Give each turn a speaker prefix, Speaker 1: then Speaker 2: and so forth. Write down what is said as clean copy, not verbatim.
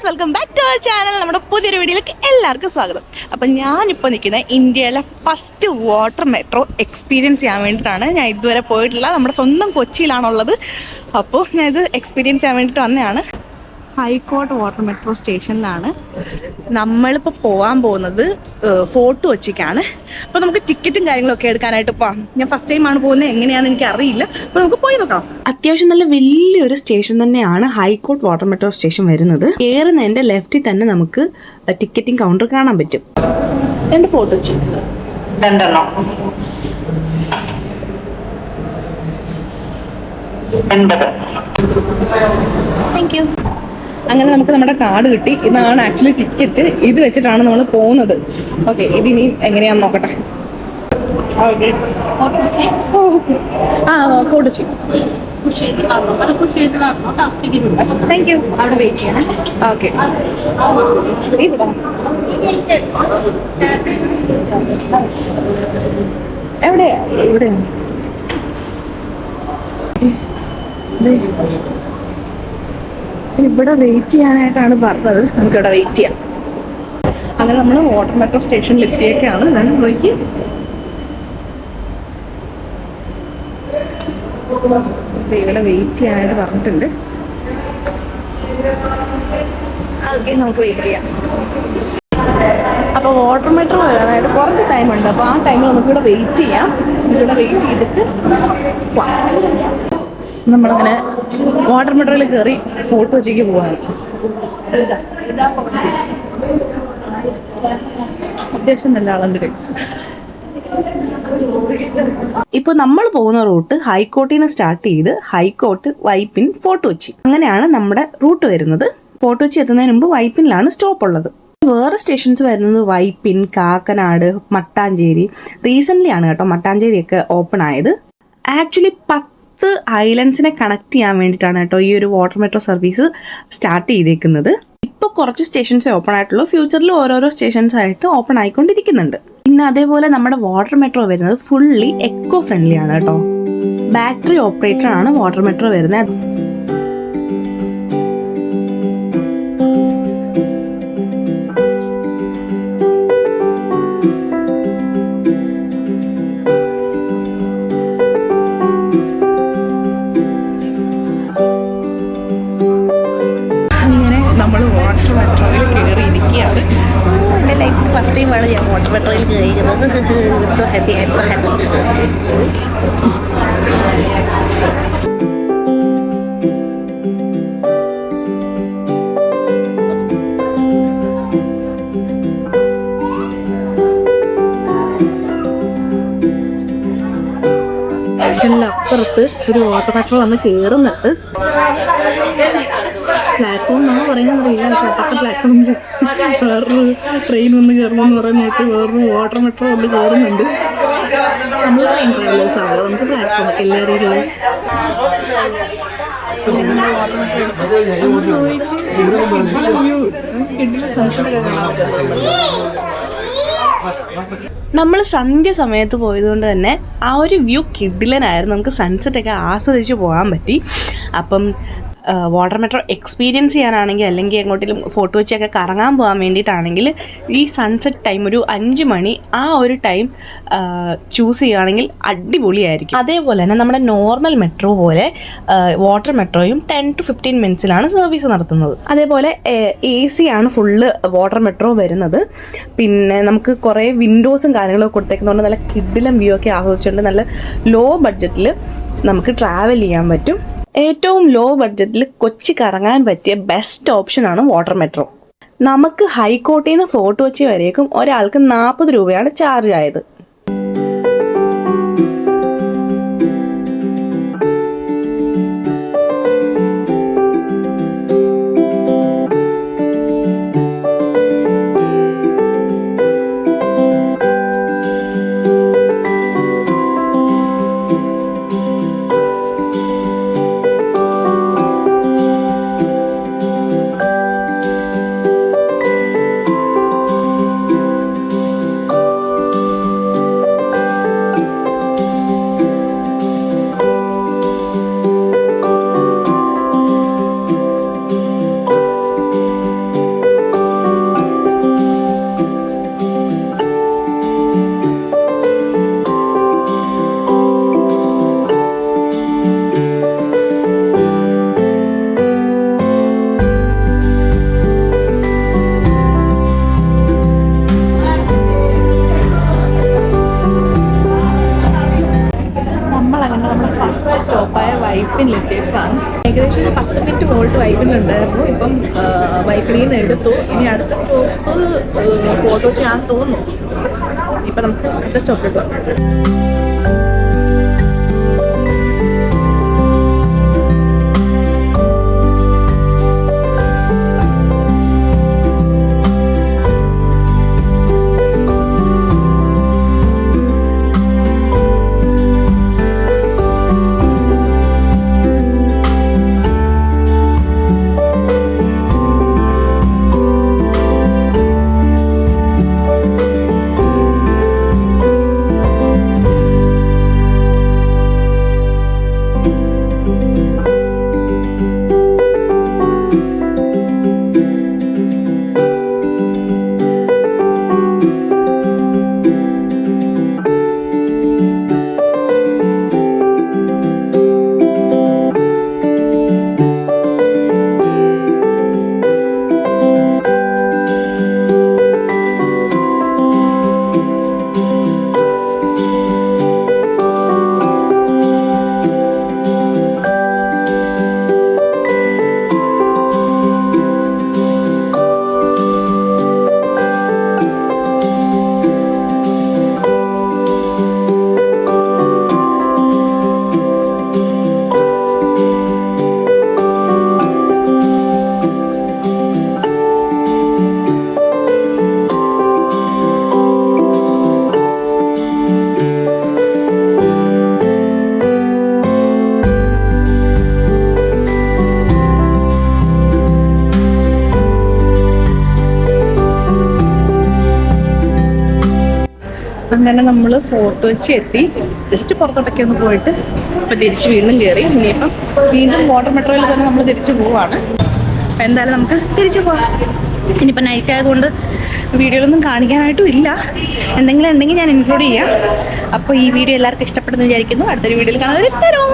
Speaker 1: Welcome back to our channel. നമ്മുടെ പുതിയൊരു വീഡിയോയിലേക്ക് എല്ലാവർക്കും സ്വാഗതം. അപ്പം ഞാനിപ്പോൾ നിൽക്കുന്നത് ഇന്ത്യയിലെ ഫസ്റ്റ് വാട്ടർ മെട്രോ എക്സ്പീരിയൻസ് ചെയ്യാൻ വേണ്ടിയിട്ടാണ്. ഞാൻ ഇതുവരെ പോയിട്ടില്ല, നമ്മുടെ സ്വന്തം കൊച്ചിയിലാണുള്ളത്. അപ്പോൾ ഞാനിത് എക്സ്പീരിയൻസ് ചെയ്യാൻ വേണ്ടിയിട്ട് വന്നതാണ്. ഹൈക്കോർട്ട് വാട്ടർ മെട്രോ സ്റ്റേഷനിലാണ് നമ്മളിപ്പോൾ പോകാൻ പോകുന്നത്. ഫോർട്ട് കൊച്ചിക്കാണ്. അപ്പോൾ നമുക്ക് ടിക്കറ്റും കാര്യങ്ങളൊക്കെ എടുക്കാനായിട്ട് പോകാം. ഞാൻ ഫസ്റ്റ് ടൈമാണ് പോകുന്നത്, എങ്ങനെയാണെന്ന് എനിക്ക് അറിയില്ല. അപ്പോൾ നമുക്ക് പോയി നോക്കാം.
Speaker 2: അത്യാവശ്യം നല്ല വലിയൊരു സ്റ്റേഷൻ തന്നെയാണ് ഹൈക്കോർട്ട് വാട്ടർ മെട്രോ സ്റ്റേഷൻ വരുന്നത്. കയറുന്നതിന്റെ ലെഫ്റ്റിൽ തന്നെ നമുക്ക് ടിക്കറ്റിംഗ് കൗണ്ടർ കാണാൻ പറ്റും.
Speaker 1: രണ്ട് ഫോർട്ട് കൊച്ചി താങ്ക് യു. അങ്ങനെ നമുക്ക് നമ്മുടെ കാർഡ് കിട്ടി. ഇതാണ് ആക്ച്വലി ടിക്കറ്റ്. ഇത് വെച്ചിട്ടാണ് നമ്മൾ പോകുന്നത്. ഓക്കെ, ഇതിനിയും എങ്ങനെയാന്ന് നോക്കട്ടെ. ഫോർട്ട് കൊച്ചി. Thank you. അവിടെ വെയിറ്റ് ചെയ്യണം. ഓക്കെ, എവിടെയാ? ഇവിടെയാണ്. ഇവിടെ വെയിറ്റ് ചെയ്യാനായിട്ടാണ് പറഞ്ഞത്. നമുക്കിവിടെ വെയിറ്റ് ചെയ്യാം. അങ്ങനെ നമ്മൾ വാട്ടർ മെട്രോ സ്റ്റേഷനിൽ എത്തിയൊക്കെയാണ്. ഞാൻ നോക്കി ഇവിടെ വെയിറ്റ് ചെയ്യാനായിട്ട് പറഞ്ഞിട്ടുണ്ട്. ഓക്കെ, നമുക്ക് വെയിറ്റ് ചെയ്യാം. അപ്പോൾ വാട്ടർ മെട്രോ വരാനായിട്ട് കുറച്ച് ടൈമുണ്ട്. അപ്പോൾ ആ ടൈമിൽ നമുക്കിവിടെ വെയിറ്റ് ചെയ്യാം. ഇവിടെ വെയിറ്റ് ചെയ്തിട്ട് നമ്മളങ്ങനെ വാട്ടർ മെട്രോയിൽ കയറി ഫോർട്ട് കൊച്ചിക്ക് പോവാണ്. അത്യാവശ്യം നല്ല ആളുണ്ട്.
Speaker 2: ഇപ്പോൾ നമ്മൾ പോകുന്ന റൂട്ട് ഹൈക്കോർട്ടിൽ നിന്ന് സ്റ്റാർട്ട് ചെയ്ത് ഹൈക്കോർട്ട്, വൈപ്പിൻ, ഫോർട്ട് കൊച്ചി, അങ്ങനെയാണ് നമ്മുടെ റൂട്ട് വരുന്നത്. ഫോർട്ട് കൊച്ചി എത്തുന്നതിന് മുമ്പ് വൈപ്പിനിലാണ് സ്റ്റോപ്പ് ഉള്ളത്. വേറെ സ്റ്റേഷൻസ് വരുന്നത് വൈപ്പിൻ, കാക്കനാട്, മട്ടാഞ്ചേരി. റീസെന്റ് ആണ് കേട്ടോ മട്ടാഞ്ചേരിയൊക്കെ ഓപ്പൺ ആയത്. ആക്ച്വലി 10 ഐലൻഡ്സിനെ കണക്ട് ചെയ്യാൻ വേണ്ടിയിട്ടാണ് കേട്ടോ ഈ ഒരു വാട്ടർ മെട്രോ സർവീസ് സ്റ്റാർട്ട് ചെയ്തേക്കുന്നത്. ഇപ്പോൾ കുറച്ച് സ്റ്റേഷൻസ് ഓപ്പൺ ആയിട്ടുള്ളൂ. ഫ്യൂച്ചറിൽ ഓരോരോ സ്റ്റേഷൻസ് ആയിട്ട് ഓപ്പൺ ആയിക്കൊണ്ടിരിക്കുന്നുണ്ട്. പിന്നെ അതേപോലെ നമ്മുടെ വാട്ടർ മെട്രോ വരുന്നത് ഫുള്ളി എക്കോ ഫ്രണ്ട്ലി ആണ് കേട്ടോ. ബാറ്ററി ഓപ്പറേറ്റർ ആണ് വാട്ടർ മെട്രോ വരുന്നത്.
Speaker 1: നമ്മൾ വാട്ടർ മെട്രോയിൽ കയറിയിരിക്കുകയാണ്. എൻ്റെ ലൈഫ് ഫസ്റ്റ് ടൈമാണ് ഞാൻ വാട്ടർ മെട്രോയിൽ കയറിയിരിക്കുന്നത്. So happy, I'm so happy. അപ്പുറത്ത് ഒരു വാട്ടർ മെട്രോ വന്ന് കയറുന്നുണ്ട്. പ്ലാറ്റ്ഫോം എന്നാണ് പറയുന്നത് അറിയില്ല. അപ്പുറത്തെ പ്ലാറ്റ്ഫോമിൽ വേറൊരു ട്രെയിൻ വന്ന് കയറണമെന്ന് പറയുന്നിട്ട് വേറൊരു വാട്ടർ മെട്രോ വന്ന് കയറുന്നുണ്ട്. നമ്മൾ ട്രെയിൻ ട്രാവലേഴ്സ് ആണല്ലോ, നമുക്ക് പ്ലാറ്റ്ഫോം ഒക്കെ എല്ലാവരും
Speaker 2: നമ്മൾ സന്ധ്യ സമയത്ത് പോയതുകൊണ്ട് തന്നെ ആ ഒരു വ്യൂ കിഡിലനായിരുന്നു. നമുക്ക് സൺസെറ്റ് ഒക്കെ ആസ്വദിച്ച് പോകാൻ പറ്റി. അപ്പം വാട്ടർ മെട്രോ എക്സ്പീരിയൻസ് ചെയ്യാനാണെങ്കിൽ അല്ലെങ്കിൽ എങ്ങോട്ടെങ്കിലും ഫോർട്ട് കൊച്ചിയൊക്കെ കറങ്ങാൻ പോകാൻ വേണ്ടിയിട്ടാണെങ്കിൽ ഈ സൺസെറ്റ് ടൈം ഒരു 5 മണി ആ ഒരു ടൈം ചൂസ് ചെയ്യുകയാണെങ്കിൽ അടിപൊളിയായിരിക്കും. അതേപോലെ തന്നെ നമ്മുടെ നോർമൽ മെട്രോ പോലെ വാട്ടർ മെട്രോയും 10 to 15 മിനിറ്റ്സിലാണ് സർവീസ് നടത്തുന്നത്. അതേപോലെ AC ആണ് ഫുള്ള് വാട്ടർ മെട്രോ വരുന്നത്. പിന്നെ നമുക്ക് കുറേ വിൻഡോസും കാര്യങ്ങളൊക്കെ കൊടുത്തേക്കുന്നതുകൊണ്ട് നല്ല കിഡിലും വ്യൂ ഒക്കെ ആസ്വദിച്ചുകൊണ്ട് നല്ല ലോ ബഡ്ജറ്റിൽ നമുക്ക് ട്രാവൽ ചെയ്യാൻ പറ്റും. ഏറ്റവും ലോ ബഡ്ജറ്റിൽ കൊച്ചി കറങ്ങാൻ പറ്റിയ ബെസ്റ്റ് ഓപ്ഷനാണ് വാട്ടർ മെട്രോ. നമുക്ക് ഹൈക്കോർട്ടിൽ നിന്ന് ഫോർട്ട് കൊച്ചി വരേക്കും ഒരാൾക്ക് 40 രൂപയാണ് ചാർജ് ആയത്.
Speaker 1: വൈപ്പിലുണ്ടായിരുന്നു. ഇപ്പം വൈപ്പിലിൽ നിന്ന് എടുത്തു. ഇനി അടുത്ത സ്റ്റോപ്പ് ഫോട്ടോ ചെയ്യാൻ തോന്നുന്നു. ഇപ്പം നമുക്ക് അടുത്ത സ്റ്റോപ്പിൽ അങ്ങനെ നമ്മൾ ഫോർട്ട് കൊച്ചി എത്തി. ജസ്റ്റ് പുറത്തോട്ടൊക്കെ ഒന്ന് പോയിട്ട് ഇപ്പം തിരിച്ച് വീണ്ടും കയറി. ഇനിയിപ്പം വീണ്ടും വാട്ടർ മെട്രോയിൽ തന്നെ നമ്മൾ തിരിച്ചു പോവാണ്. അപ്പം എന്തായാലും നമുക്ക് തിരിച്ചു പോവാം. ഇനിയിപ്പം നൈറ്റ് ആയതുകൊണ്ട് വീഡിയോയിലൊന്നും കാണിക്കാനായിട്ടും ഇല്ല. എന്തെങ്കിലും ഉണ്ടെങ്കിൽ ഞാൻ ഇൻക്ലൂഡ് ചെയ്യാം. അപ്പോൾ ഈ വീഡിയോ എല്ലാവർക്കും ഇഷ്ടപ്പെടുന്നു വിചാരിക്കുന്നു. അടുത്തൊരു വീഡിയോയിൽ കാണാൻ തരും.